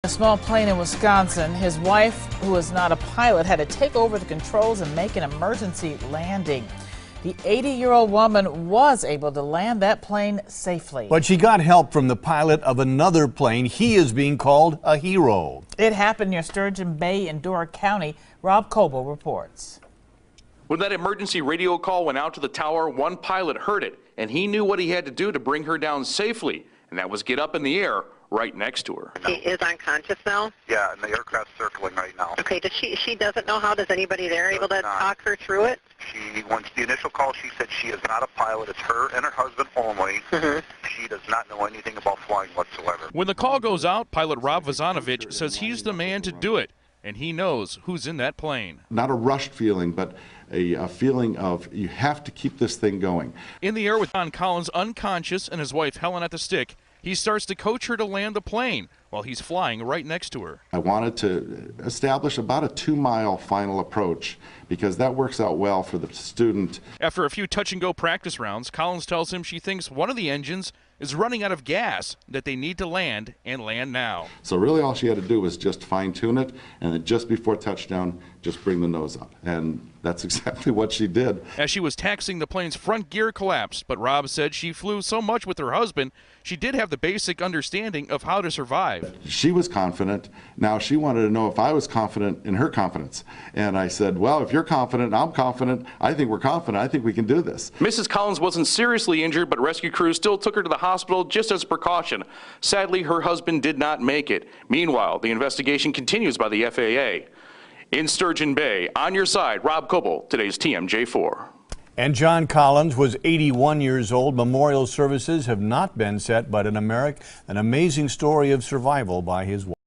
A small plane in Wisconsin, his wife, who is not a pilot, had to take over the controls and make an emergency landing. The 80-year-old woman was able to land that plane safely. But she got help from the pilot of another plane. He is being called a hero. It happened near Sturgeon Bay in Door County. Rob Koebel reports. When that emergency radio call went out to the tower, one pilot heard it, and he knew what he had to do to bring her down safely, and that was get up in the air right next to her. She is unconscious now? Yeah, and the aircraft's circling right now. Okay, she doesn't know how? Does anybody there able to talk her through it? Once the initial call, she said she is not a pilot. It's her and her husband only. She does not know anything about flying whatsoever. When the call goes out, pilot Rob Vazanovich says he's the man to do it, and he knows who's in that plane. Not a rushed feeling, but a feeling of you have to keep this thing going. In the air with John Collins unconscious and his wife Helen at the stick, he starts to coach her to land the plane while he's flying right next to her. I wanted to establish about a 2-mile final approach because that works out well for the student. After a few touch-and-go practice rounds, Collins tells him she thinks one of the engines is running out of gas, that they need to land and land now. So really all she had to do was just fine-tune it, and then just before touchdown, just bring the nose up. And that's exactly what she did. As she was taxiing, the plane's front gear collapsed, but Rob said she flew so much with her husband, she did have the basic understanding of how to survive. She was confident. Now she wanted to know if I was confident in her confidence. And I said, well, if you're confident, I'm confident. I think we're confident. I think we can do this. Mrs. Collins wasn't seriously injured, but rescue crews still took her to the hospital just as a precaution. Sadly, her husband did not make it. Meanwhile, the investigation continues by the FAA. In Sturgeon Bay, on your side, Rob Koebel, today's TMJ4. And John Collins was 81 years old. Memorial services have not been set, but an amazing story of survival by his wife.